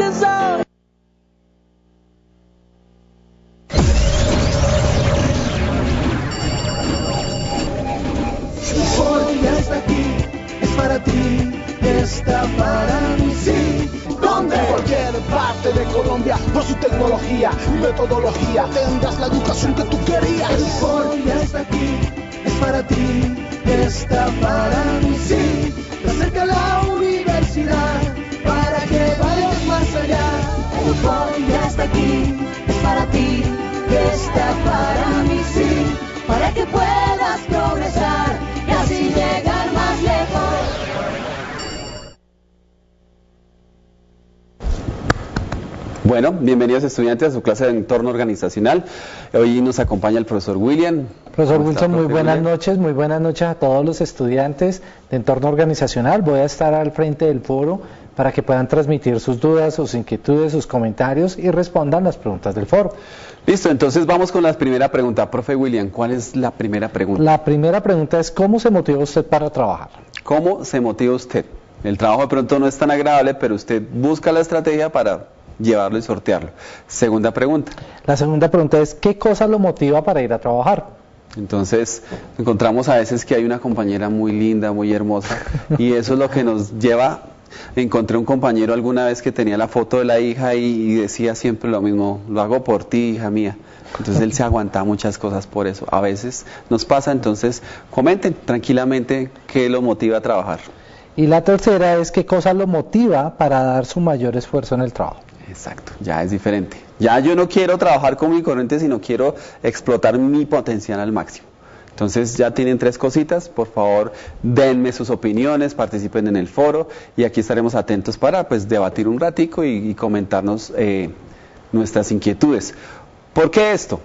comienza. Porque ya está aquí, es para ti, está para mí, sí. ¿Dónde? En cualquier parte de Colombia, por su tecnología y metodología, tendrás la educación que tú querías. Porque ya está aquí, es para ti, está para mí, sí. Te acerca la universidad para que vayas más allá. Porque ya está aquí, es para ti, está para mí, sí. Para que puedas progresar y así llegar más lejos. Bueno, bienvenidos estudiantes a su clase de entorno organizacional. Hoy nos acompaña el profesor William. Profesor Wilson, muy buenas noches a todos los estudiantes de entorno organizacional. Voy a estar al frente del foro para que puedan transmitir sus dudas, sus inquietudes, sus comentarios y respondan las preguntas del foro. Listo, entonces vamos con la primera pregunta. Profe William, ¿cuál es la primera pregunta? La primera pregunta es, ¿cómo se motiva usted para trabajar? ¿Cómo se motiva usted? El trabajo de pronto no es tan agradable, pero usted busca la estrategia para llevarlo y sortearlo. Segunda pregunta. La segunda pregunta es, ¿qué cosa lo motiva para ir a trabajar? Entonces, encontramos a veces que hay una compañera muy linda, muy hermosa, y eso es lo que nos lleva. Encontré un compañero alguna vez que tenía la foto de la hija y decía siempre lo mismo: lo hago por ti, hija mía. Entonces él se aguanta muchas cosas por eso. A veces nos pasa, entonces comenten tranquilamente qué lo motiva a trabajar. Y la tercera es, ¿qué cosa lo motiva para dar su mayor esfuerzo en el trabajo? Exacto, ya es diferente. Ya yo no quiero trabajar con mi corriente, sino quiero explotar mi potencial al máximo. Entonces ya tienen tres cositas, por favor denme sus opiniones, participen en el foro y aquí estaremos atentos para pues debatir un ratico y comentarnos nuestras inquietudes. ¿Por qué esto?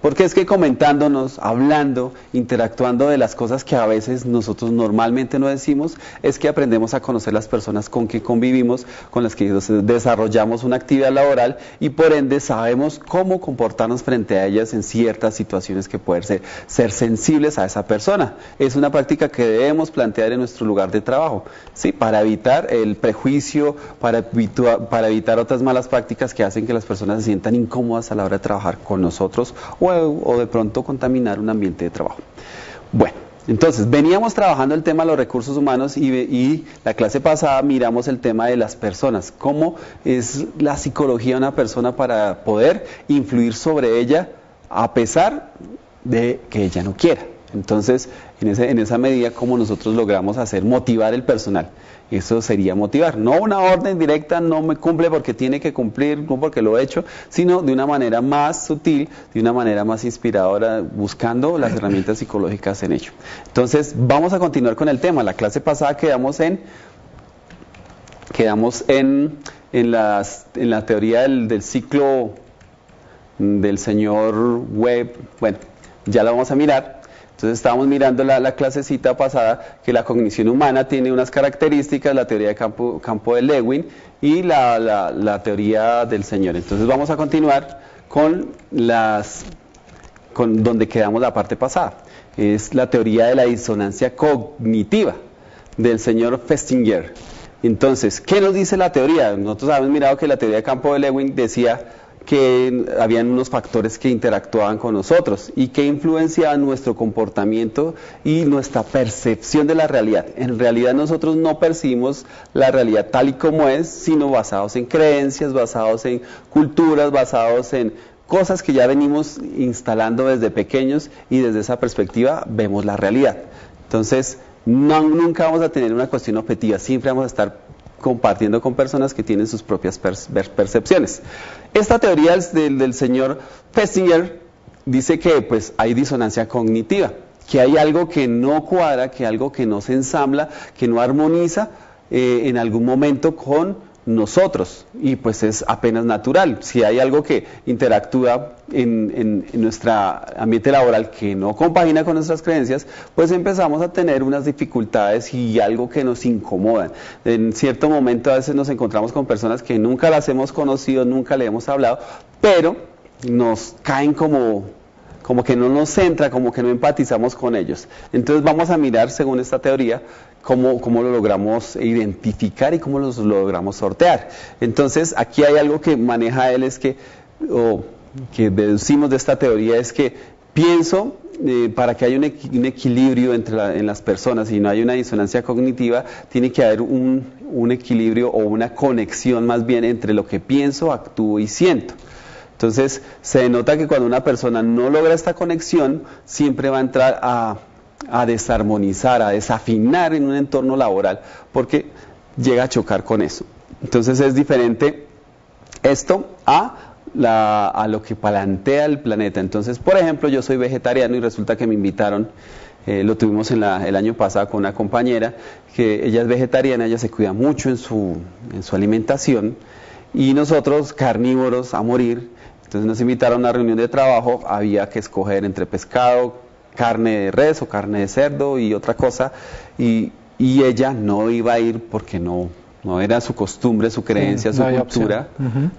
Porque es que comentándonos, hablando, interactuando de las cosas que a veces nosotros normalmente no decimos, es que aprendemos a conocer las personas con que convivimos, con las que desarrollamos una actividad laboral y por ende sabemos cómo comportarnos frente a ellas en ciertas situaciones que pueden ser sensibles a esa persona. Es una práctica que debemos plantear en nuestro lugar de trabajo, ¿sí? Para evitar el prejuicio, para evitar otras malas prácticas que hacen que las personas se sientan incómodas a la hora de trabajar con nosotros o de pronto contaminar un ambiente de trabajo. Bueno, entonces veníamos trabajando el tema de los recursos humanos y la clase pasada miramos el tema de las personas, cómo es la psicología de una persona para poder influir sobre ella a pesar de que ella no quiera. Entonces, en esa medida, cómo nosotros logramos motivar el personal. Eso sería motivar, no una orden directa, no me cumple porque tiene que cumplir, no porque lo he hecho, sino de una manera más sutil, de una manera más inspiradora, buscando las herramientas psicológicas en ello. Entonces, vamos a continuar con el tema. La clase pasada quedamos en la teoría del ciclo del señor Webb. Bueno, ya la vamos a mirar. Entonces estábamos mirando la clasecita pasada que la cognición humana tiene unas características, la teoría de campo de Lewin y la teoría del señor. Entonces vamos a continuar con donde quedamos la parte pasada. Es la teoría de la disonancia cognitiva del señor Festinger. Entonces, ¿qué nos dice la teoría? Nosotros habíamos mirado que la teoría de campo de Lewin decía que habían unos factores que interactuaban con nosotros y que influenciaban nuestro comportamiento y nuestra percepción de la realidad. En realidad nosotros no percibimos la realidad tal y como es, sino basados en creencias, basados en culturas, basados en cosas que ya venimos instalando desde pequeños y desde esa perspectiva vemos la realidad. Entonces, nunca vamos a tener una cuestión objetiva, siempre vamos a estar compartiendo con personas que tienen sus propias percepciones. Esta teoría del señor Festinger dice que pues hay disonancia cognitiva, que hay algo que no cuadra, que algo que no se ensambla, que no armoniza en algún momento con nosotros, y pues es apenas natural. Si hay algo que interactúa en nuestro ambiente laboral que no compagina con nuestras creencias, pues empezamos a tener unas dificultades y algo que nos incomoda. En cierto momento a veces nos encontramos con personas que nunca las hemos conocido, nunca le hemos hablado, pero nos caen como no nos centra, como que no empatizamos con ellos. Entonces vamos a mirar, según esta teoría, cómo lo logramos identificar y cómo lo logramos sortear. Entonces aquí hay algo que maneja él, es que deducimos de esta teoría, es que pienso, para que haya un equilibrio en las personas y no haya una disonancia cognitiva, tiene que haber un equilibrio o una conexión más bien entre lo que pienso, actúo y siento. Entonces se denota que cuando una persona no logra esta conexión, siempre va a entrar a desarmonizar, a desafinar en un entorno laboral, porque llega a chocar con eso. Entonces es diferente esto a lo que plantea el planeta. Entonces, por ejemplo, yo soy vegetariano y resulta que me invitaron, lo tuvimos el año pasado con una compañera, que ella es vegetariana, ella se cuida mucho en su alimentación, y nosotros carnívoros a morir. Entonces nos invitaron a una reunión de trabajo, había que escoger entre pescado, carne de res o carne de cerdo y otra cosa, y ella no iba a ir porque no era su costumbre, su creencia, su cultura.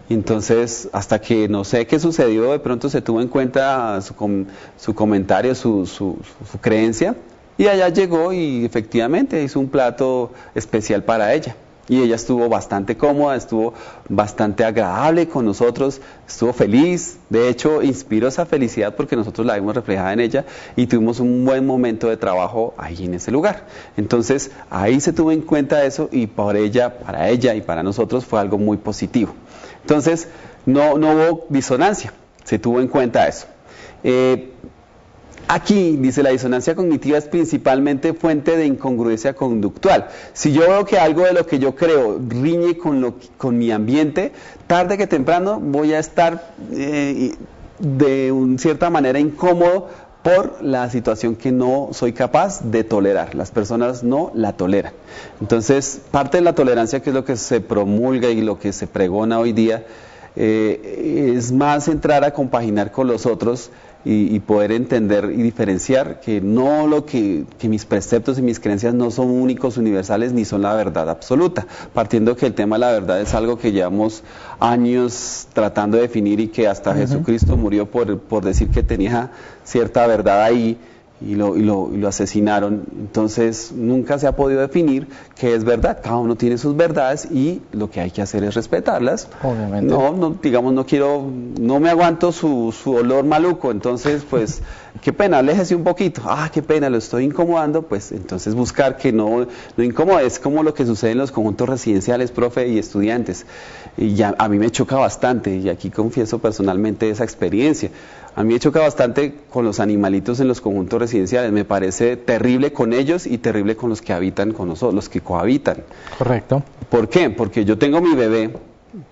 Entonces, hasta que no sé qué sucedió, de pronto se tuvo en cuenta su comentario, su creencia, y allá llegó y efectivamente hizo un plato especial para ella. Y ella estuvo bastante cómoda, estuvo bastante agradable con nosotros, estuvo feliz. De hecho, inspiró esa felicidad porque nosotros la vimos reflejada en ella y tuvimos un buen momento de trabajo ahí en ese lugar. Entonces, ahí se tuvo en cuenta eso, y para ella y para nosotros fue algo muy positivo. Entonces, no hubo disonancia, se tuvo en cuenta eso. Aquí dice, la disonancia cognitiva es principalmente fuente de incongruencia conductual. Si yo veo que algo de lo que yo creo riñe con mi ambiente, tarde que temprano voy a estar de cierta manera incómodo por la situación que no soy capaz de tolerar. Las personas no la toleran. Entonces, parte de la tolerancia, que es lo que se promulga y lo que se pregona hoy día, es más entrar a compaginar con los otros y poder entender y diferenciar que mis preceptos y mis creencias no son únicos, universales, ni son la verdad absoluta, partiendo que el tema de la verdad es algo que llevamos años tratando de definir, y que hasta Jesucristo murió por decir que tenía cierta verdad ahí, y lo asesinaron. Entonces nunca se ha podido definir qué es verdad. Cada uno tiene sus verdades y lo que hay que hacer es respetarlas. Obviamente. No me aguanto su olor maluco, entonces pues qué pena, aléjese un poquito. Qué pena, lo estoy incomodando. Pues entonces buscar que no incomode. Es como lo que sucede en los conjuntos residenciales, profe, y estudiantes. Y ya a mí me choca bastante, y aquí confieso personalmente esa experiencia. A mí me choca bastante con los animalitos en los conjuntos residenciales. Me parece terrible con ellos y terrible con los que habitan con nosotros, los que cohabitan. Correcto. ¿Por qué? Porque yo tengo mi bebé,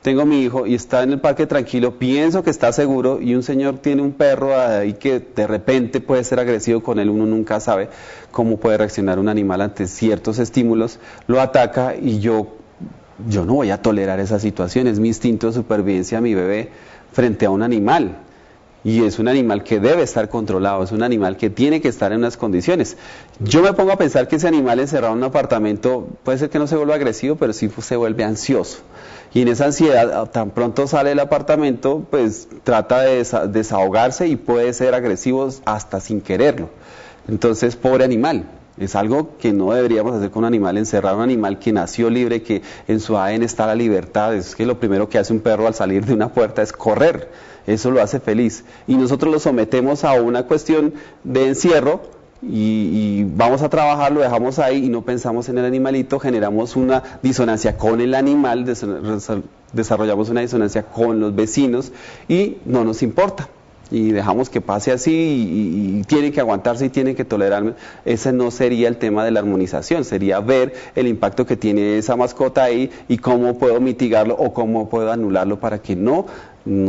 tengo mi hijo y está en el parque tranquilo, pienso que está seguro, y un señor tiene un perro ahí que de repente puede ser agresivo con él. Uno nunca sabe cómo puede reaccionar un animal ante ciertos estímulos, lo ataca, y yo no voy a tolerar esa situación. Es mi instinto de supervivencia, mi bebé frente a un animal. Y es un animal que debe estar controlado, es un animal que tiene que estar en unas condiciones. Yo me pongo a pensar que ese animal encerrado en un apartamento puede ser que no se vuelva agresivo, pero sí se vuelve ansioso. Y en esa ansiedad, tan pronto sale del apartamento, pues trata de desahogarse y puede ser agresivo hasta sin quererlo. Entonces, pobre animal. Es algo que no deberíamos hacer con un animal, encerrar un animal que nació libre, que en su ADN está la libertad. Es que lo primero que hace un perro al salir de una puerta es correr. Eso lo hace feliz. Y nosotros lo sometemos a una cuestión de encierro y vamos a trabajar, lo dejamos ahí y no pensamos en el animalito, generamos una disonancia con el animal, desarrollamos una disonancia con los vecinos y no nos importa. Y dejamos que pase así y tienen que aguantarse y tienen que tolerarme. Ese no sería el tema de la armonización, sería ver el impacto que tiene esa mascota ahí y cómo puedo mitigarlo o cómo puedo anularlo para que no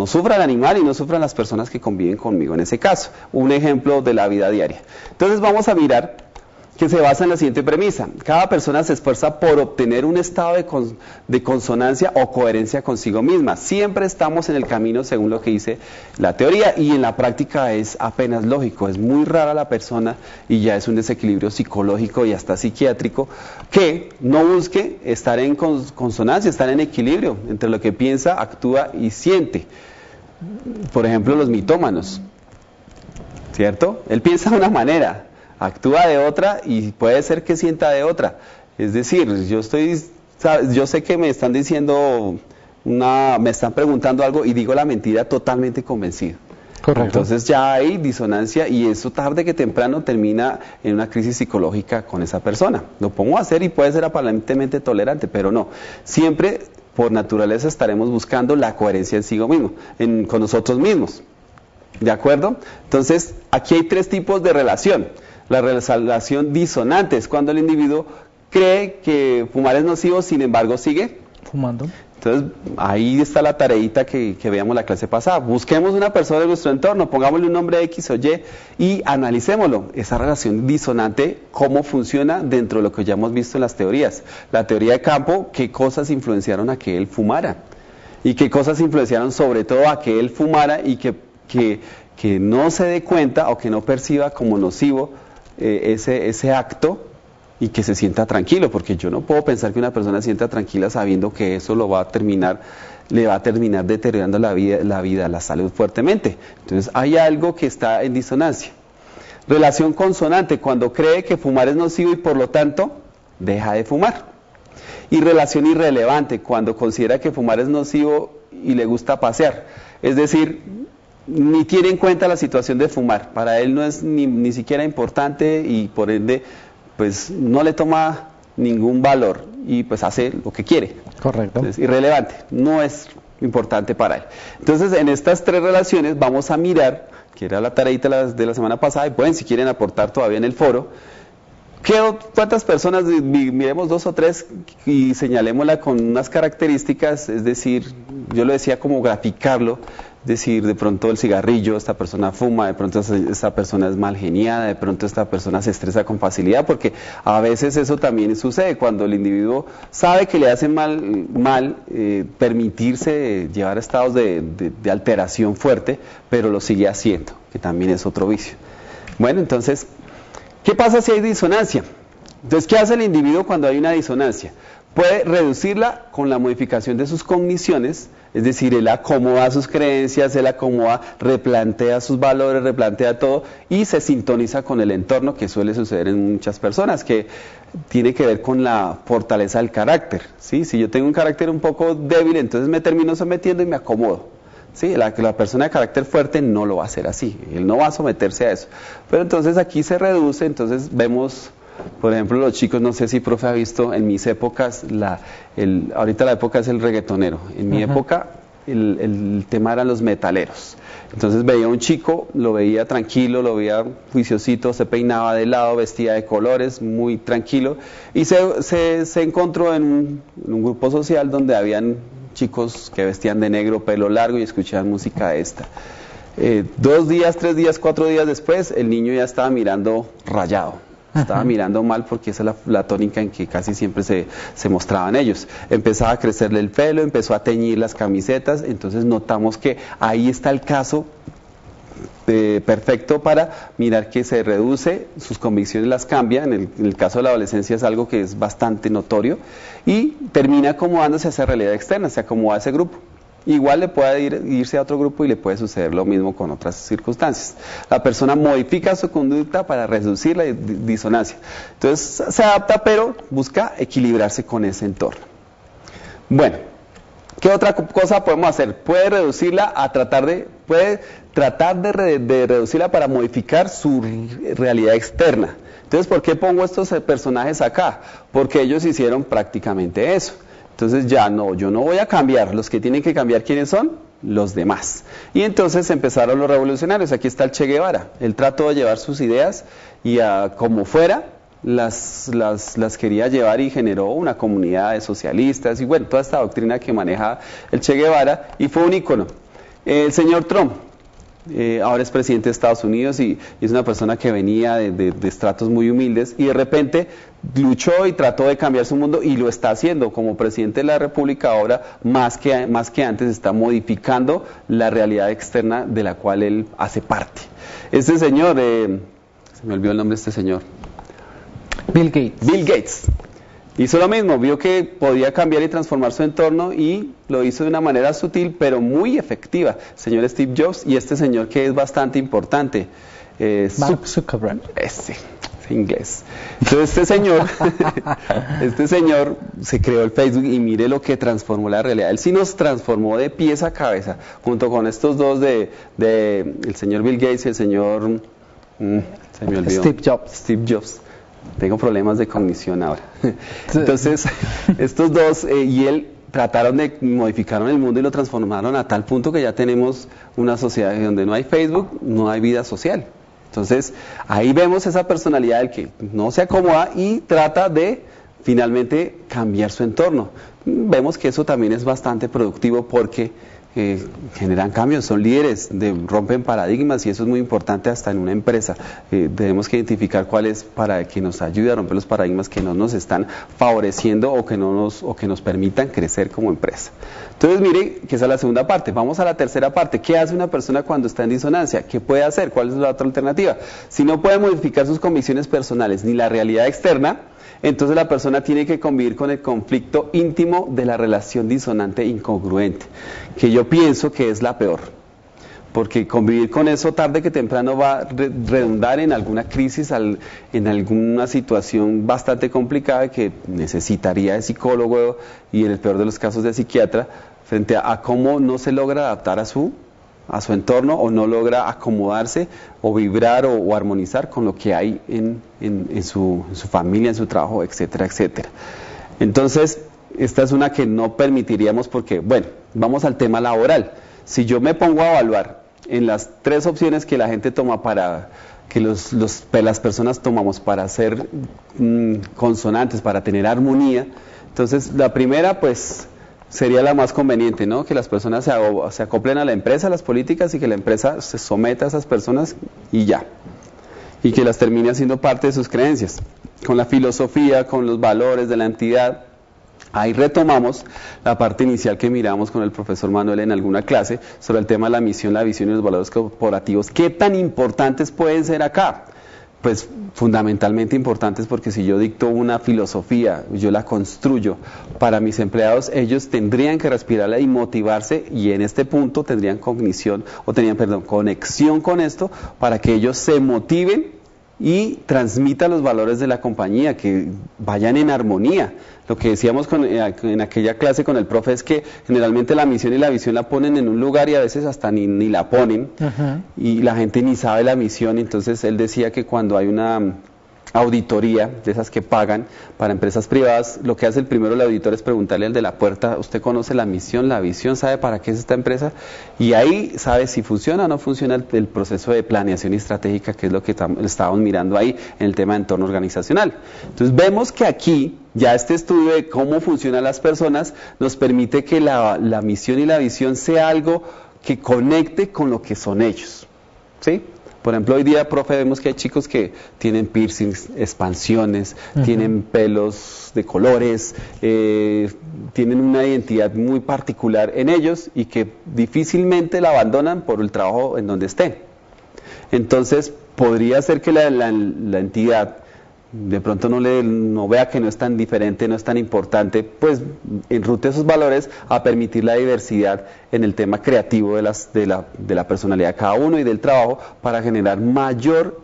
sufra el animal y no sufran las personas que conviven conmigo. En ese caso, un ejemplo de la vida diaria. Entonces vamos a mirar, que se basa en la siguiente premisa: cada persona se esfuerza por obtener un estado de consonancia o coherencia consigo misma. Siempre estamos en el camino según lo que dice la teoría, y en la práctica es apenas lógico. Es muy rara la persona, y ya es un desequilibrio psicológico y hasta psiquiátrico, que no busque estar en consonancia, estar en equilibrio entre lo que piensa, actúa y siente. Por ejemplo, los mitómanos. ¿cierto? Él piensa de una manera, actúa de otra y puede ser que sienta de otra. Es decir, yo sé que me están diciendo me están preguntando algo y digo la mentira totalmente convencido. Correcto. Entonces ya hay disonancia y eso tarde que temprano termina en una crisis psicológica con esa persona. Lo pongo a hacer y puede ser aparentemente tolerante, pero no. Siempre por naturaleza estaremos buscando la coherencia en sí mismo, con nosotros mismos. ¿De acuerdo? Entonces aquí hay tres tipos de relación. La relación disonante es cuando el individuo cree que fumar es nocivo, sin embargo sigue fumando. Entonces, ahí está la tareita que veíamos la clase pasada. Busquemos una persona en nuestro entorno, pongámosle un nombre X o Y y analicémoslo. Esa relación disonante, cómo funciona dentro de lo que ya hemos visto en las teorías. La teoría de campo, qué cosas influenciaron a que él fumara. Y qué cosas influenciaron sobre todo a que él fumara y que no se dé cuenta o que no perciba como nocivo ese acto y que se sienta tranquilo, porque yo no puedo pensar que una persona se sienta tranquila sabiendo que eso le va a terminar deteriorando la vida, la salud fuertemente. Entonces hay algo que está en disonancia. Relación consonante, cuando cree que fumar es nocivo y por lo tanto deja de fumar. Y relación irrelevante, cuando considera que fumar es nocivo y le gusta pasear. Es decir, ni tiene en cuenta la situación de fumar. Para él no es ni siquiera importante y por ende pues no le toma ningún valor y pues hace lo que quiere. Correcto. Entonces, irrelevante, no es importante para él. Entonces, en estas tres relaciones vamos a mirar, que era la tareita de la semana pasada, y pueden, si quieren, aportar todavía en el foro, ¿cuántas personas, miremos 2 o 3 y señalémosla con unas características? Es decir, yo lo decía como graficarlo, es decir, de pronto el cigarrillo, esta persona fuma, de pronto esta persona es mal geniada, de pronto esta persona se estresa con facilidad, porque a veces eso también sucede cuando el individuo sabe que le hace mal permitirse llevar a estados de alteración fuerte, pero lo sigue haciendo, que también es otro vicio. Bueno, entonces, ¿qué pasa si hay disonancia? Entonces, ¿qué hace el individuo cuando hay una disonancia? Puede reducirla con la modificación de sus cogniciones, es decir, él acomoda sus creencias, él acomoda, replantea sus valores, replantea todo y se sintoniza con el entorno, que suele suceder en muchas personas, que tiene que ver con la fortaleza del carácter, ¿sí? Si yo tengo un carácter un poco débil, entonces me termino sometiendo y me acomodo. Sí, la persona de carácter fuerte no lo va a hacer así, él no va a someterse a eso. Pero entonces aquí se reduce, entonces vemos, por ejemplo, los chicos, no sé si profe ha visto, en mis épocas, ahorita la época es el reggaetonero, en mi época el tema eran los metaleros. Entonces veía un chico, lo veía tranquilo, lo veía juiciosito, se peinaba de lado, vestía de colores, muy tranquilo, y se encontró en un grupo social donde habían chicos que vestían de negro, pelo largo y escuchaban música esta. 2 días, 3 días, 4 días después, el niño ya estaba mirando rayado. Estaba mirando mal porque esa es la tónica en que casi siempre se mostraban ellos. Empezaba a crecerle el pelo, empezó a teñir las camisetas, entonces notamos que ahí está el caso perfecto para mirar que se reduce, sus convicciones las cambia, en el caso de la adolescencia es algo que es bastante notorio, y termina acomodándose a esa realidad externa, se acomoda a ese grupo. Igual le puede irse a otro grupo y le puede suceder lo mismo con otras circunstancias. La persona modifica su conducta para reducir la disonancia. Entonces se adapta, pero busca equilibrarse con ese entorno. Bueno, ¿qué otra cosa podemos hacer? Puede reducirla puede tratar de reducirla para modificar su realidad externa. Entonces, ¿por qué pongo estos personajes acá? Porque ellos hicieron prácticamente eso. Entonces yo no voy a cambiar, los que tienen que cambiar, ¿quiénes son? Los demás. Y entonces empezaron los revolucionarios, aquí está el Che Guevara, él trató de llevar sus ideas y como fuera las quería llevar y generó una comunidad de socialistas y bueno, toda esta doctrina que maneja el Che Guevara y fue un ícono. El señor Trump, ahora es presidente de Estados Unidos y es una persona que venía de estratos muy humildes y de repente luchó y trató de cambiar su mundo y lo está haciendo como presidente de la República ahora más que antes está modificando la realidad externa de la cual él hace parte. Este señor, se me olvidó el nombre de este señor. Bill Gates. Bill Gates. Hizo lo mismo, vio que podía cambiar y transformar su entorno y lo hizo de una manera sutil pero muy efectiva. Señor Steve Jobs y este señor que es bastante importante, Mark Zuckerberg. Ese inglés. Entonces este señor se creó el Facebook y mire lo que transformó la realidad. Él sí nos transformó de pies a cabeza, junto con estos dos de el señor Bill Gates y el señor se me olvidó. Steve Jobs. Tengo problemas de cognición ahora. Entonces, estos dos y él trataron de modificaron el mundo y lo transformaron a tal punto que ya tenemos una sociedad donde no hay Facebook, no hay vida social. Entonces, ahí vemos esa personalidad del que no se acomoda y trata de finalmente cambiar su entorno. Vemos que eso también es bastante productivo porque generan cambios, son líderes, rompen paradigmas y eso es muy importante hasta en una empresa. Tenemos que identificar cuál es para que nos ayude a romper los paradigmas que no nos están favoreciendo o que nos permitan crecer como empresa. Entonces mire que esa es la segunda parte. Vamos a la tercera parte. ¿Qué hace una persona cuando está en disonancia? ¿Qué puede hacer? ¿Cuál es la otra alternativa? Si no puede modificar sus convicciones personales ni la realidad externa, entonces la persona tiene que convivir con el conflicto íntimo de la relación disonante e incongruente, que yo pienso que es la peor, porque convivir con eso tarde que temprano va a redundar en alguna crisis, en alguna situación bastante complicada que necesitaría de psicólogo y en el peor de los casos de psiquiatra, frente a cómo no se logra adaptar a su entorno o no logra acomodarse o vibrar o armonizar con lo que hay en su familia, en su trabajo, etcétera, etcétera. Entonces, esta es una que no permitiríamos porque, bueno, vamos al tema laboral. Si yo me pongo a evaluar en las tres opciones que la gente toma para que las personas tomamos para ser consonantes, para tener armonía, entonces la primera pues sería la más conveniente, ¿no? Que las personas se acoplen a la empresa, a las políticas y que la empresa se someta a esas personas y ya. Y que las termine haciendo parte de sus creencias, con la filosofía, con los valores de la entidad. Ahí retomamos la parte inicial que miramos con el profesor Manuel en alguna clase sobre el tema de la misión, la visión y los valores corporativos. ¿Qué tan importantes pueden ser acá? Pues fundamentalmente importantes porque si yo dicto una filosofía, yo la construyo para mis empleados, ellos tendrían que respirarla y motivarse y en este punto tendrían conexión con esto para que ellos se motiven y transmitan los valores de la compañía, que vayan en armonía. Lo que decíamos en aquella clase con el profe es que generalmente la misión y la visión la ponen en un lugar y a veces hasta ni la ponen. Uh-huh. Y la gente ni sabe la misión. Entonces él decía que cuando hay una auditoría de esas que pagan para empresas privadas, lo que hace el primero el auditor es preguntarle al de la puerta: ¿usted conoce la misión, la visión, sabe para qué es esta empresa? Y ahí sabe si funciona o no funciona el proceso de planeación estratégica, que es lo que estábamos mirando ahí en el tema de entorno organizacional. Entonces vemos que aquí ya este estudio de cómo funcionan las personas nos permite que la misión y la visión sea algo que conecte con lo que son ellos, ¿sí? Por ejemplo, hoy día, profe, vemos que hay chicos que tienen piercings, expansiones, uh-huh, tienen pelos de colores, tienen una identidad muy particular en ellos y que difícilmente la abandonan por el trabajo en donde estén. Entonces, podría ser que la entidad de pronto no vea que no es tan diferente, no es tan importante, pues enrute esos valores a permitir la diversidad en el tema creativo de la personalidad de cada uno y del trabajo para generar mayor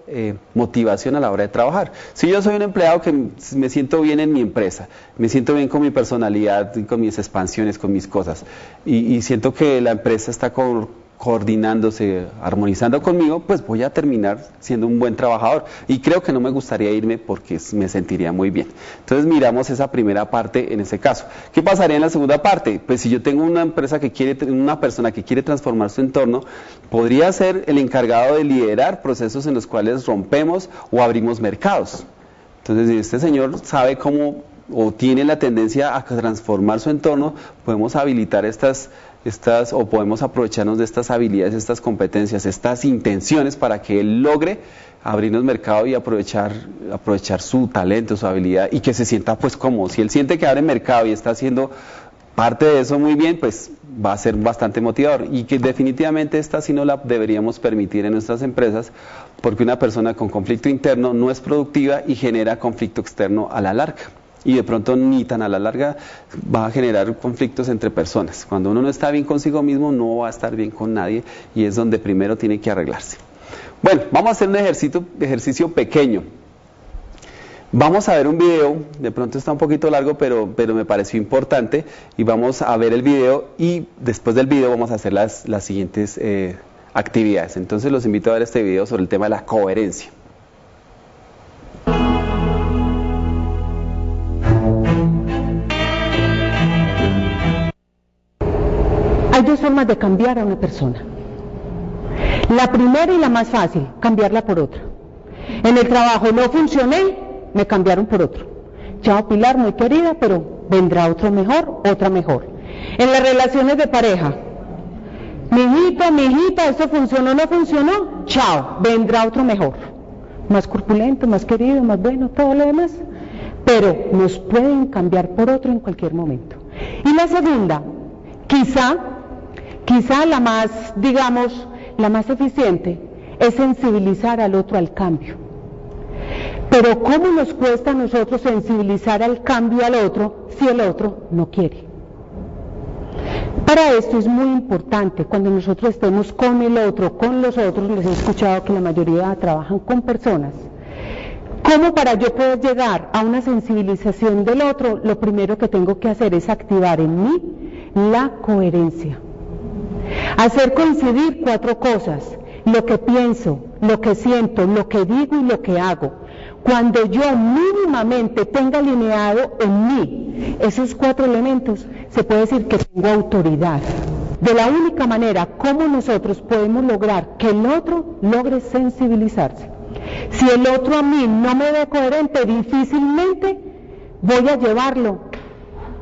motivación a la hora de trabajar. Si yo soy un empleado que me siento bien en mi empresa, me siento bien con mi personalidad, con mis expansiones, con mis cosas, y siento que la empresa está coordinándose, armonizando conmigo, pues voy a terminar siendo un buen trabajador y creo que no me gustaría irme porque me sentiría muy bien. Entonces miramos esa primera parte en ese caso. ¿Qué pasaría en la segunda parte? Pues si yo tengo una persona que quiere transformar su entorno, podría ser el encargado de liderar procesos en los cuales rompemos o abrimos mercados. Entonces, si este señor sabe cómo o tiene la tendencia a transformar su entorno, podemos habilitar o podemos aprovecharnos de estas habilidades, estas competencias, estas intenciones para que él logre abrirnos mercado y aprovechar su talento, su habilidad y que se sienta pues cómodo. Si él siente que abre mercado y está haciendo parte de eso muy bien, pues va a ser bastante motivador y que definitivamente esta sí no la deberíamos permitir en nuestras empresas porque una persona con conflicto interno no es productiva y genera conflicto externo a la larga. Y de pronto ni tan a la larga va a generar conflictos entre personas. Cuando uno no está bien consigo mismo, no va a estar bien con nadie y es donde primero tiene que arreglarse. Bueno, vamos a hacer un ejercicio pequeño. Vamos a ver un video, de pronto está un poquito largo, pero me pareció importante, y vamos a ver el video, y después del video vamos a hacer las siguientes actividades. Entonces los invito a ver este video sobre el tema de la coherencia. Hay dos formas de cambiar a una persona. La primera y la más fácil, cambiarla por otra. En el trabajo no funcioné, me cambiaron por otro. Chao Pilar, muy querida, pero vendrá otro mejor, otra mejor. En las relaciones de pareja, mijita, ¿esto funcionó o no funcionó? Chao, vendrá otro mejor. Más corpulento, más querido, más bueno, todo lo demás. Pero nos pueden cambiar por otro en cualquier momento. Y la segunda, quizá la más, digamos, la más eficiente, es sensibilizar al otro al cambio. Pero ¿cómo nos cuesta a nosotros sensibilizar al cambio al otro si el otro no quiere? Para esto es muy importante, cuando nosotros estemos con el otro, con los otros, les he escuchado que la mayoría trabajan con personas, ¿cómo para yo poder llegar a una sensibilización del otro? Lo primero que tengo que hacer es activar en mí la coherencia. Hacer coincidir 4 cosas: lo que pienso, lo que siento, lo que digo y lo que hago. Cuando yo mínimamente tenga alineado en mí esos 4 elementos, se puede decir que tengo autoridad. De la única manera como nosotros podemos lograr que el otro logre sensibilizarse. Si el otro a mí no me ve coherente, difícilmente voy a llevarlo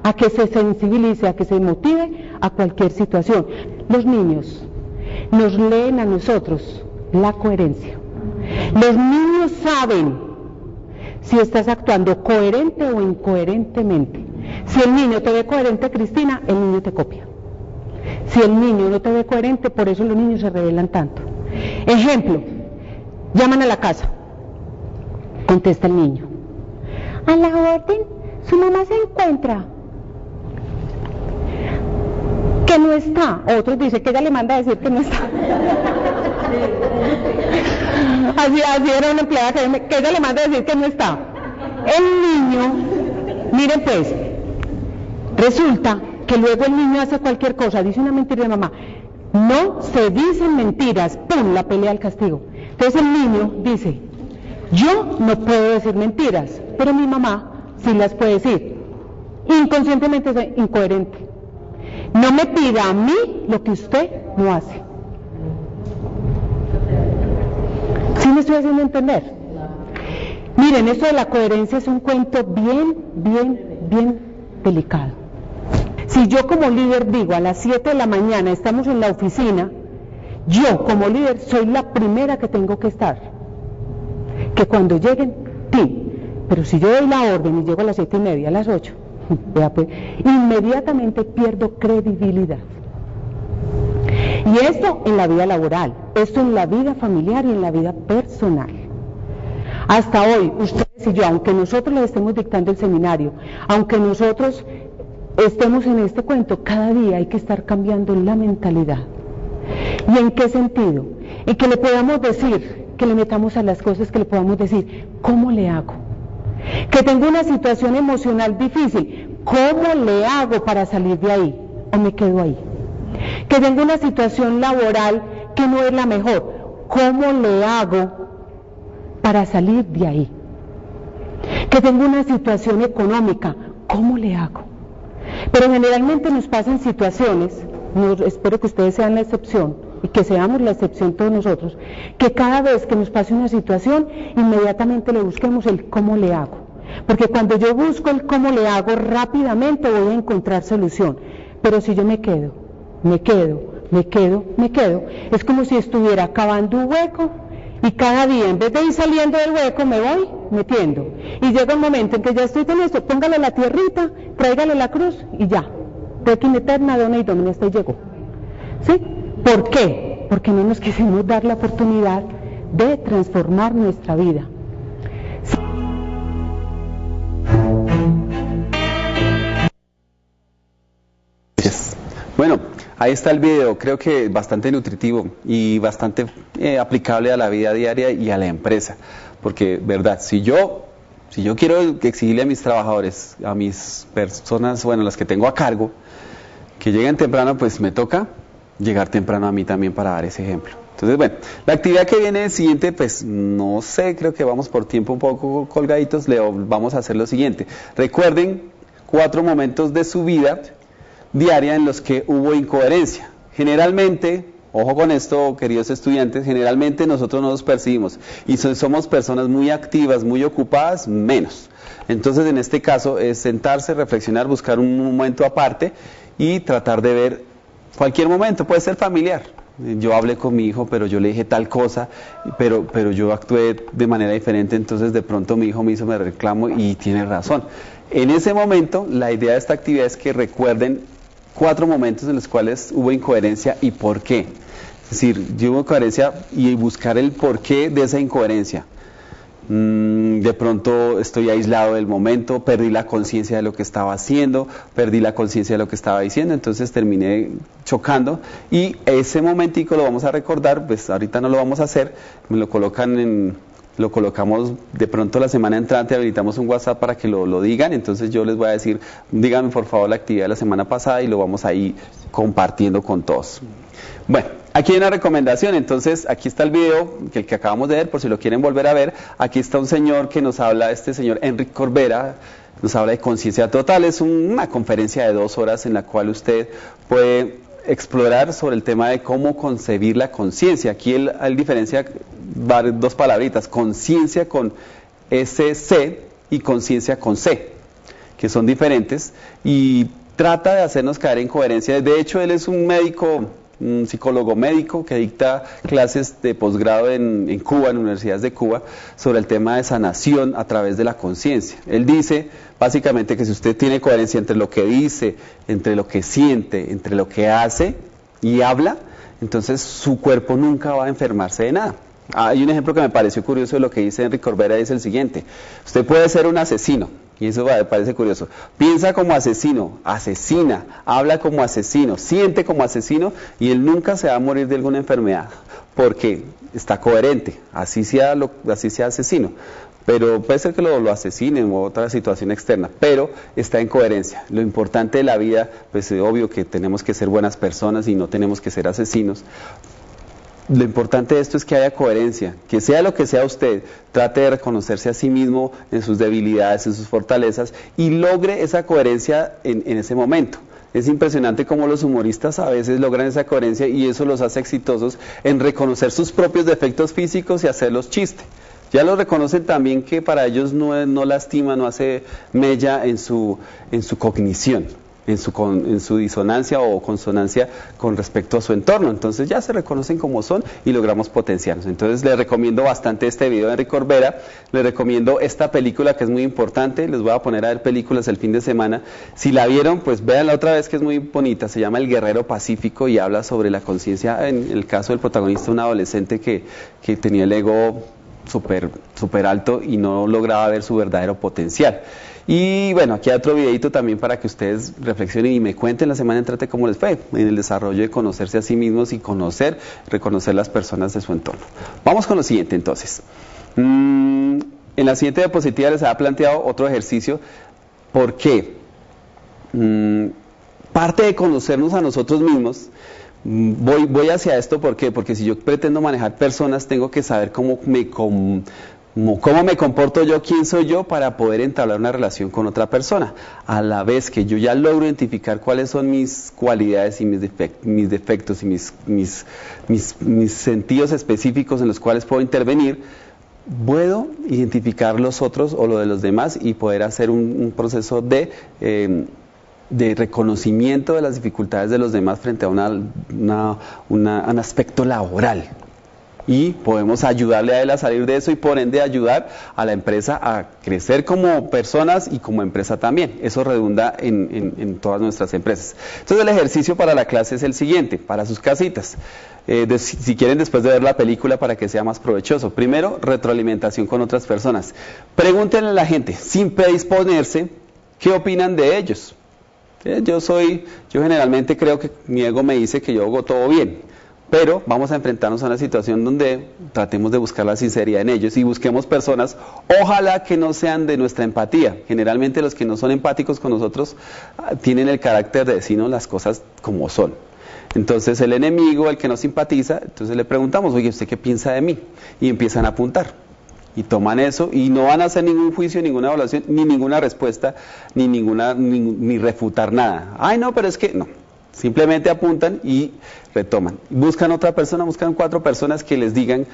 a que se sensibilice, a que se motive a cualquier situación. Los niños nos leen a nosotros la coherencia. Los niños saben si estás actuando coherente o incoherentemente. Si el niño te ve coherente, Cristina, el niño te copia. Si el niño no te ve coherente, por eso los niños se rebelan tanto. Ejemplo, llaman a la casa, contesta el niño: a la orden, su mamá se encuentra. Que no está. Otros dicen que ella le manda a decir que no está. Así era una empleada que ella le manda a decir que no está. El niño, miren pues, resulta que luego el niño hace cualquier cosa, dice una mentira de mamá. No se dicen mentiras, ¡pum!, la pelea al castigo. Entonces el niño dice: yo no puedo decir mentiras, pero mi mamá sí las puede decir. Inconscientemente es incoherente. No me pida a mí lo que usted no hace. ¿Sí me estoy haciendo entender? Miren, esto de la coherencia es un cuento bien delicado. Si yo como líder digo a las 7 de la mañana estamos en la oficina, yo como líder soy la primera que tengo que estar. Que cuando lleguen, sí. Pero si yo doy la orden y llego a las 7:30, a las 8, inmediatamente pierdo credibilidad. Y esto en la vida laboral, esto en la vida familiar y en la vida personal. Hasta hoy, ustedes y yo, aunque nosotros les estemos dictando el seminario, aunque nosotros estemos en este cuento, cada día hay que estar cambiando la mentalidad. ¿Y en qué sentido? En que le podamos decir, que le metamos a las cosas, que le podamos decir: ¿cómo le hago? Que tengo una situación emocional difícil, ¿cómo le hago para salir de ahí? ¿O me quedo ahí? Que tengo una situación laboral que no es la mejor, ¿cómo le hago para salir de ahí? Que tengo una situación económica, ¿cómo le hago? Pero generalmente nos pasan situaciones, espero que ustedes sean la excepción y que seamos la excepción todos nosotros, que cada vez que nos pase una situación, inmediatamente le busquemos el cómo le hago. Porque cuando yo busco el cómo le hago, rápidamente voy a encontrar solución. Pero si yo me quedo, es como si estuviera cavando un hueco y cada día, en vez de ir saliendo del hueco, me voy metiendo. Y llega un momento en que ya estoy con esto, póngale la tierrita, tráigale la cruz y ya. Requiem eterna dona y domine, hasta ahí llegó. ¿Sí? ¿Por qué? Porque no nos quisimos dar la oportunidad de transformar nuestra vida. Bueno, Ahí está el video, creo que bastante nutritivo y bastante aplicable a la vida diaria y a la empresa. Porque, verdad, si yo quiero exigirle a mis trabajadores, a mis personas, bueno, las que tengo a cargo, que lleguen temprano, pues me toca llegar temprano a mí también para dar ese ejemplo. Entonces, bueno, la actividad que viene siguiente, pues no sé, creo que vamos por tiempo un poco colgaditos, vamos a hacer lo siguiente. Recuerden 4 momentos de su vida diaria en los que hubo incoherencia. Generalmente, ojo con esto, queridos estudiantes, generalmente nosotros no nos percibimos y somos personas muy activas, muy ocupadas, menos. Entonces, en este caso, es sentarse, reflexionar, buscar un momento aparte y tratar de ver cualquier momento, puede ser familiar. Yo hablé con mi hijo, pero yo le dije tal cosa, pero yo actué de manera diferente, entonces de pronto mi hijo me reclamo y tiene razón. En ese momento, la idea de esta actividad es que recuerden 4 momentos en los cuales hubo incoherencia y por qué. Es decir, hubo incoherencia y buscar el porqué de esa incoherencia. De pronto estoy aislado del momento, perdí la conciencia de lo que estaba haciendo, perdí la conciencia de lo que estaba diciendo, entonces terminé chocando y ese momentico lo vamos a recordar, pues ahorita no lo vamos a hacer, lo colocamos de pronto la semana entrante, habilitamos un WhatsApp para que lo digan, entonces yo les voy a decir, díganme por favor la actividad de la semana pasada y lo vamos a ir compartiendo con todos. Bueno, aquí hay una recomendación, entonces aquí está el video, el que acabamos de ver, por si lo quieren volver a ver. Aquí está un señor que nos habla, este señor Enrique Corbera, nos habla de conciencia total. Es una conferencia de 2 horas en la cual usted puede explorar sobre el tema de cómo concebir la conciencia. Aquí él diferencia 2 palabritas, conciencia con SC y conciencia con C, que son diferentes, y trata de hacernos caer en coherencia. De hecho, él es un médico, un psicólogo médico que dicta clases de posgrado en Cuba, en universidades de Cuba, sobre el tema de sanación a través de la conciencia. Él dice básicamente que si usted tiene coherencia entre lo que dice, entre lo que siente, entre lo que hace y habla, entonces su cuerpo nunca va a enfermarse de nada. Hay un ejemplo que me pareció curioso de lo que dice Enrique Corbera, es el siguiente: usted puede ser un asesino, y eso me parece curioso, piensa como asesino, asesina, habla como asesino, siente como asesino, y él nunca se va a morir de alguna enfermedad, porque está coherente, así sea asesino. Pero puede ser que lo asesinen o otra situación externa, pero está en coherencia. Lo importante de la vida, pues es obvio que tenemos que ser buenas personas y no tenemos que ser asesinos. Lo importante de esto es que haya coherencia, que sea lo que sea usted, trate de reconocerse a sí mismo en sus debilidades, en sus fortalezas y logre esa coherencia en ese momento. Es impresionante cómo los humoristas a veces logran esa coherencia y eso los hace exitosos en reconocer sus propios defectos físicos y hacerlos chiste. Ya lo reconocen también que para ellos no lastima, no hace mella en su cognición, en su disonancia o consonancia con respecto a su entorno. Entonces ya se reconocen como son y logramos potenciarnos. Entonces les recomiendo bastante este video de Enrique Corbera, les recomiendo esta película que es muy importante, les voy a poner a ver películas el fin de semana. Si la vieron, pues véanla otra vez, que es muy bonita, se llama El Guerrero Pacífico y habla sobre la conciencia, en el caso del protagonista, un adolescente que tenía el ego súper alto y no lograba ver su verdadero potencial. Y bueno, aquí hay otro videito también para que ustedes reflexionen y me cuenten la semana entrante cómo les fue en el desarrollo de conocerse a sí mismos y reconocer las personas de su entorno. Vamos con lo siguiente entonces. En la siguiente diapositiva les había planteado otro ejercicio. ¿Por qué? Parte de conocernos a nosotros mismos. Voy hacia esto, ¿por qué? Porque si yo pretendo manejar personas, tengo que saber cómo me comporto yo, quién soy yo, para poder entablar una relación con otra persona. A la vez que yo ya logro identificar cuáles son mis cualidades y mis defectos y mis sentidos específicos en los cuales puedo intervenir, puedo identificar los otros o lo de los demás y poder hacer un proceso de reconocimiento de las dificultades de los demás frente a un aspecto laboral. Y podemos ayudarle a él a salir de eso y por ende ayudar a la empresa a crecer como personas y como empresa también. Eso redunda en todas nuestras empresas. Entonces el ejercicio para la clase es el siguiente, para sus casitas. Si quieren, después de ver la película, para que sea más provechoso. Primero, retroalimentación con otras personas. Pregúntenle a la gente, sin predisponerse, ¿qué opinan de ellos? Yo generalmente creo que mi ego me dice que yo hago todo bien, pero vamos a enfrentarnos a una situación donde tratemos de buscar la sinceridad en ellos y busquemos personas, ojalá que no sean de nuestra empatía. Generalmente los que no son empáticos con nosotros tienen el carácter de decirnos las cosas como son. Entonces el enemigo, el que no simpatiza, entonces le preguntamos, oye, ¿usted qué piensa de mí? Y empiezan a apuntar. Y toman eso y no van a hacer ningún juicio, ninguna evaluación, ni ninguna respuesta, ni refutar nada. Ay, no, pero es que no. Simplemente apuntan y retoman. Buscan otra persona, buscan 4 personas que les digan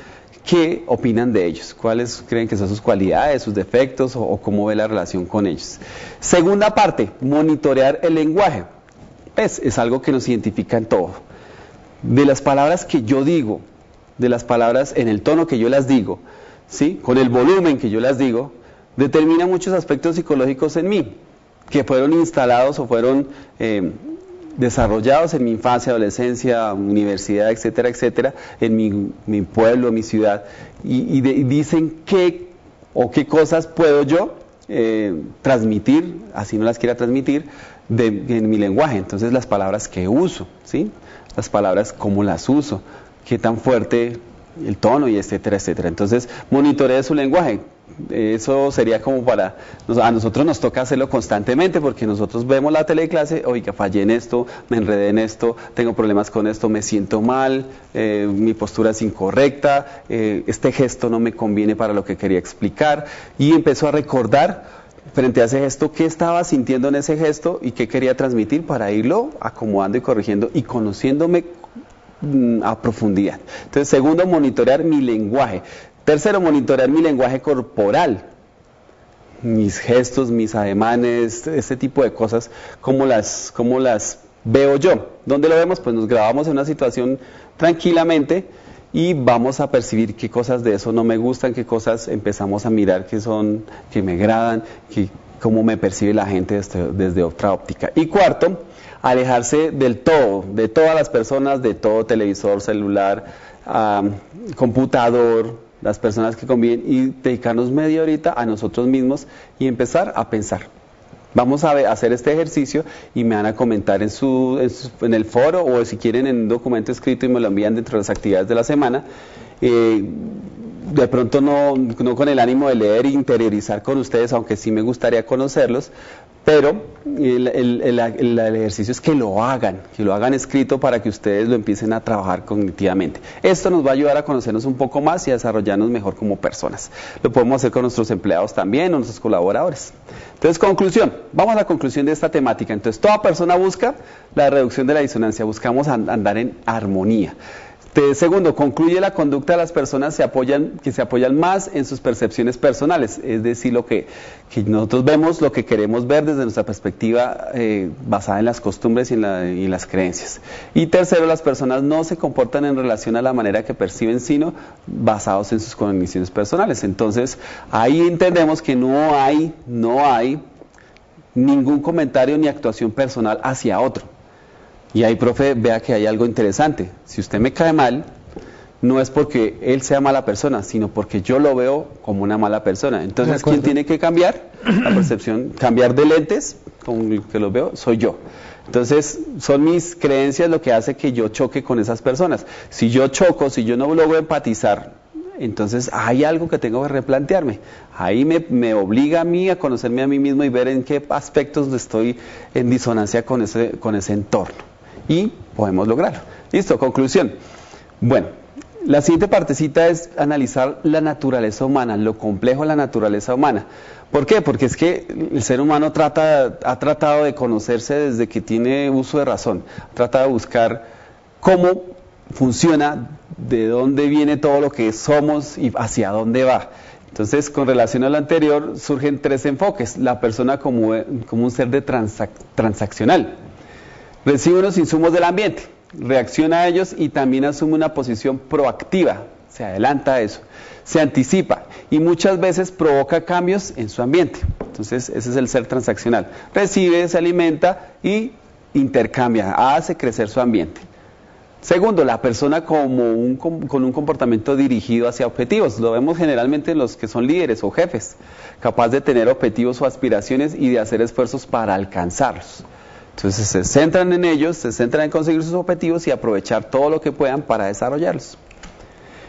qué opinan de ellos, cuáles creen que son sus cualidades, sus defectos o cómo ve la relación con ellos. Segunda parte, monitorear el lenguaje. Es algo que nos identifica en todo. De las palabras que yo digo, de las palabras en el tono que yo las digo, ¿sí? Con el volumen que yo las digo, determina muchos aspectos psicológicos en mí, que fueron instalados o fueron desarrollados en mi infancia, adolescencia, universidad, etcétera, etcétera, en mi pueblo, mi ciudad, y dicen qué cosas puedo yo transmitir, así no las quiera transmitir, en mi lenguaje. Entonces las palabras que uso, ¿sí? Las palabras cómo las uso, qué tan fuerte el tono y etcétera, etcétera. Entonces monitoree su lenguaje. Eso sería como a nosotros nos toca hacerlo constantemente porque nosotros vemos la teleclase, oiga, fallé en esto, me enredé en esto, tengo problemas con esto, me siento mal, mi postura es incorrecta, este gesto no me conviene para lo que quería explicar, y empezó a recordar frente a ese gesto qué estaba sintiendo en ese gesto y qué quería transmitir para irlo acomodando y corrigiendo y conociéndome a profundidad. Entonces, segundo, monitorear mi lenguaje. Tercero, monitorear mi lenguaje corporal, mis gestos, mis ademanes, este tipo de cosas, cómo las veo yo. ¿Dónde lo vemos? Pues nos grabamos en una situación tranquilamente y vamos a percibir qué cosas de eso no me gustan, qué cosas empezamos a mirar que me agradan, cómo me percibe la gente desde otra óptica. Y cuarto, alejarse del todo, de todas las personas, de todo televisor, celular, computador, las personas que conviven, y dedicarnos media horita a nosotros mismos y empezar a pensar. Vamos a hacer este ejercicio y me van a comentar en el foro, o si quieren en un documento escrito y me lo envían dentro de las actividades de la semana. De pronto no con el ánimo de leer e interiorizar con ustedes, aunque sí me gustaría conocerlos, pero el ejercicio es que lo hagan escrito para que ustedes lo empiecen a trabajar cognitivamente. Esto nos va a ayudar a conocernos un poco más y a desarrollarnos mejor como personas. Lo podemos hacer con nuestros empleados también, o nuestros colaboradores. Entonces, conclusión. Vamos a la conclusión de esta temática. Entonces, toda persona busca la reducción de la disonancia, buscamos andar en armonía. Segundo, concluye la conducta de las personas que se apoyan más en sus percepciones personales, es decir, lo que nosotros vemos, lo que queremos ver desde nuestra perspectiva basada en las costumbres y en las creencias. Y tercero, las personas no se comportan en relación a la manera que perciben, sino basados en sus cogniciones personales. Entonces, ahí entendemos que no hay ningún comentario ni actuación personal hacia otro. Y ahí, profe, vea que hay algo interesante. Si usted me cae mal, no es porque él sea mala persona, sino porque yo lo veo como una mala persona. Entonces, ¿quién tiene que cambiar? La percepción, cambiar de lentes, con el que los veo, soy yo. Entonces, son mis creencias lo que hace que yo choque con esas personas. Si yo choco, si yo no logro empatizar, entonces hay algo que tengo que replantearme. Ahí me obliga a mí a conocerme a mí mismo y ver en qué aspectos estoy en disonancia con ese entorno. Y podemos lograrlo. Listo, conclusión. Bueno, la siguiente partecita es analizar la naturaleza humana, lo complejo de la naturaleza humana. ¿Por qué? Porque es que el ser humano ha tratado de conocerse desde que tiene uso de razón, trata de buscar cómo funciona, de dónde viene todo lo que somos y hacia dónde va. Entonces, con relación a lo anterior, surgen 3 enfoques. La persona como un ser transaccional. Recibe unos insumos del ambiente, reacciona a ellos y también asume una posición proactiva, se adelanta a eso, se anticipa y muchas veces provoca cambios en su ambiente. Entonces, ese es el ser transaccional. Recibe, se alimenta y intercambia, hace crecer su ambiente. Segundo, la persona con un comportamiento dirigido hacia objetivos. Lo vemos generalmente en los que son líderes o jefes, capaz de tener objetivos o aspiraciones y de hacer esfuerzos para alcanzarlos. Entonces se centran en ellos, se centran en conseguir sus objetivos y aprovechar todo lo que puedan para desarrollarlos.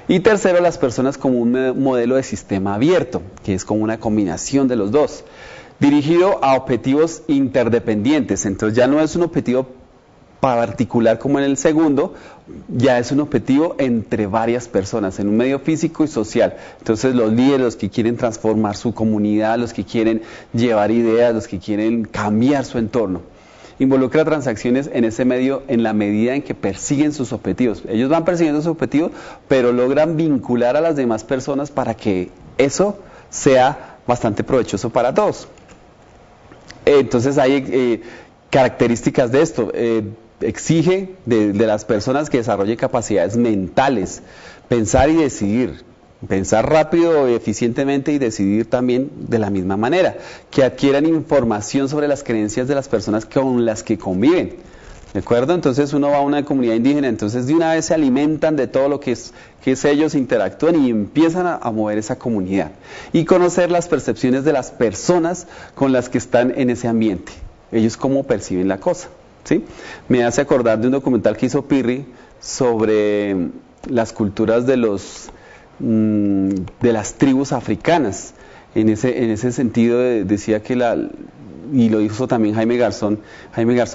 Y tercero, las personas como un modelo de sistema abierto, que es como una combinación de los dos, dirigido a objetivos interdependientes. Entonces ya no es un objetivo particular como en el segundo, ya es un objetivo entre varias personas, en un medio físico y social. Entonces los líderes, los que quieren transformar su comunidad, los que quieren llevar ideas, los que quieren cambiar su entorno. Involucra transacciones en ese medio en la medida en que persiguen sus objetivos. Ellos van persiguiendo sus objetivos, pero logran vincular a las demás personas para que eso sea bastante provechoso para todos. Entonces hay características de esto. Exige de las personas que desarrollen capacidades mentales, pensar y decidir. Pensar rápido, eficientemente y decidir también de la misma manera, que adquieran información sobre las creencias de las personas con las que conviven, ¿de acuerdo? Entonces uno va a una comunidad indígena, entonces de una vez se alimentan de todo lo que es ellos, interactúan y empiezan a mover esa comunidad y conocer las percepciones de las personas con las que están en ese ambiente, ellos cómo perciben la cosa, ¿sí? Me hace acordar de un documental que hizo Pirri sobre las culturas de las tribus africanas. En ese sentido decía que y lo hizo también Jaime Garzón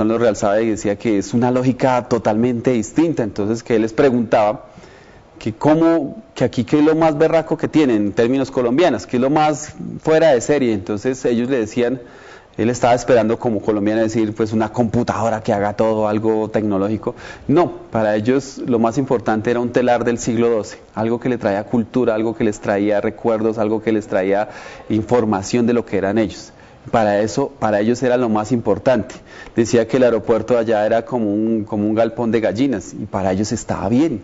lo realzaba y decía que es una lógica totalmente distinta. Entonces que él les preguntaba que aquí qué es lo más berraco que tienen en términos colombianos, qué es lo más fuera de serie. Entonces ellos le decían, él estaba esperando como colombiano decir pues una computadora que haga todo, algo tecnológico. No, para ellos lo más importante era un telar del siglo XII, algo que le traía cultura, algo que les traía recuerdos, algo que les traía información de lo que eran ellos. Para ellos era lo más importante. Decía que el aeropuerto allá era como un galpón de gallinas y para ellos estaba bien.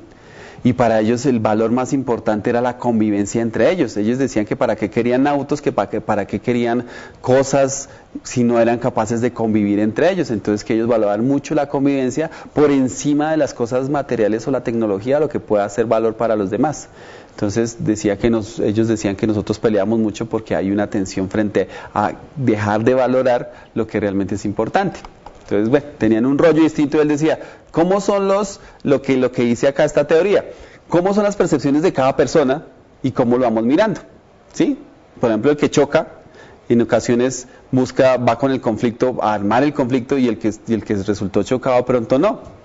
Y para ellos el valor más importante era la convivencia entre ellos. Ellos decían que para qué querían autos, que para qué querían cosas si no eran capaces de convivir entre ellos. Entonces que ellos valoraban mucho la convivencia por encima de las cosas materiales o la tecnología, lo que pueda ser valor para los demás. Entonces ellos decían que nosotros peleamos mucho porque hay una tensión frente a dejar de valorar lo que realmente es importante. Entonces, bueno, tenían un rollo distinto. Él decía, ¿cómo son lo que dice acá esta teoría? ¿Cómo son las percepciones de cada persona y cómo lo vamos mirando? ¿Sí? Por ejemplo, el que choca, en ocasiones va con el conflicto, a armar el conflicto y el que resultó chocado pronto no.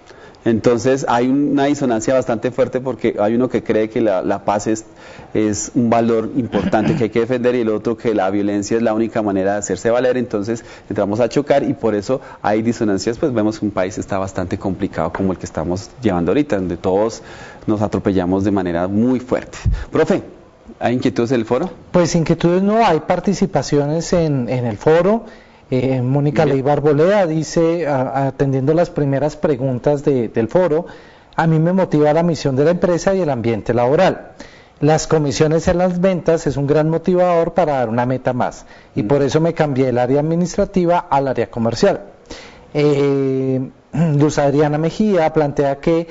Entonces hay una disonancia bastante fuerte porque hay uno que cree que la paz es un valor importante que hay que defender y el otro que la violencia es la única manera de hacerse valer. Entonces entramos a chocar y por eso hay disonancias. Pues vemos que un país está bastante complicado como el que estamos llevando ahorita, donde todos nos atropellamos de manera muy fuerte. Profe, ¿hay inquietudes en el foro? Pues inquietudes no, hay participaciones en el foro. Mónica Leiva Arboleda dice, atendiendo las primeras preguntas del foro, a mí me motiva la misión de la empresa y el ambiente laboral. Las comisiones en las ventas es un gran motivador para dar una meta más y por eso me cambié del área administrativa al área comercial. Luz Adriana Mejía plantea que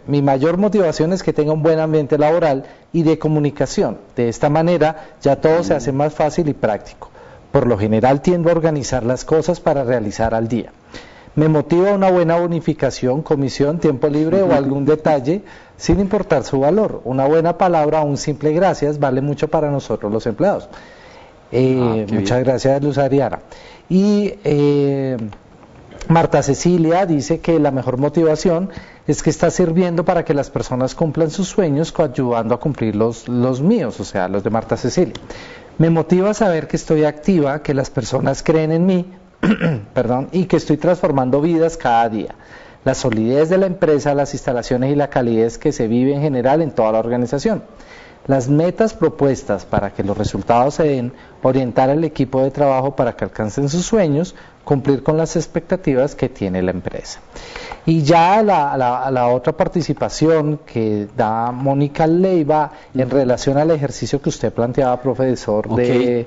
mi mayor motivación es que tenga un buen ambiente laboral y de comunicación. De esta manera ya todo se hace más fácil y práctico. Por lo general tiendo a organizar las cosas para realizar al día. Me motiva una buena bonificación, comisión, tiempo libre o algún detalle, sin importar su valor. Una buena palabra o un simple gracias vale mucho para nosotros los empleados. Muchas gracias, Luz Adriana. Y Marta Cecilia dice que la mejor motivación es que está sirviendo para que las personas cumplan sus sueños, ayudando a cumplir los míos, o sea, los de Marta Cecilia. Me motiva saber que estoy activa, que las personas creen en mí, y que estoy transformando vidas cada día. La solidez de la empresa, las instalaciones y la calidez que se vive en general en toda la organización. Las metas propuestas para que los resultados se den, orientar al equipo de trabajo para que alcancen sus sueños, cumplir con las expectativas que tiene la empresa. Y ya la otra participación que da Mónica Leiva en relación al ejercicio que usted planteaba, profesor, de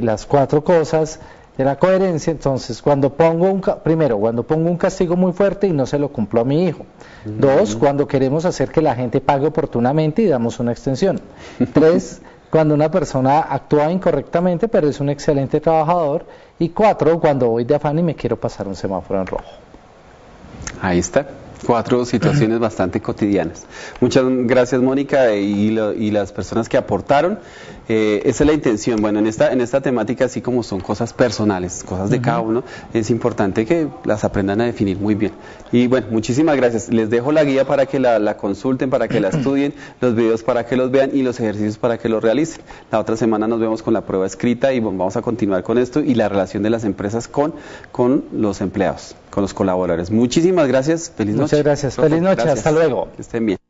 las 4 cosas de la coherencia. Entonces, cuando pongo un castigo muy fuerte y no se lo cumplo a mi hijo. 2, cuando queremos hacer que la gente pague oportunamente y damos una extensión. 3, cuando una persona actúa incorrectamente pero es un excelente trabajador. Y 4, cuando voy de afán y me quiero pasar un semáforo en rojo. Ahí está. 4 situaciones bastante cotidianas. Muchas gracias, Mónica, y las personas que aportaron. Esa es la intención. Bueno, en esta temática, así como son cosas personales, cosas de cada uno, es importante que las aprendan a definir muy bien. Y bueno, muchísimas gracias. Les dejo la guía para que la consulten, para que la estudien, los videos para que los vean y los ejercicios para que los realicen. La otra semana nos vemos con la prueba escrita y vamos a continuar con esto y la relación de las empresas con los empleados, con los colaboradores. Muchísimas gracias. Feliz noche. Muchas gracias. Feliz noche. Gracias. Hasta luego. Que estén bien.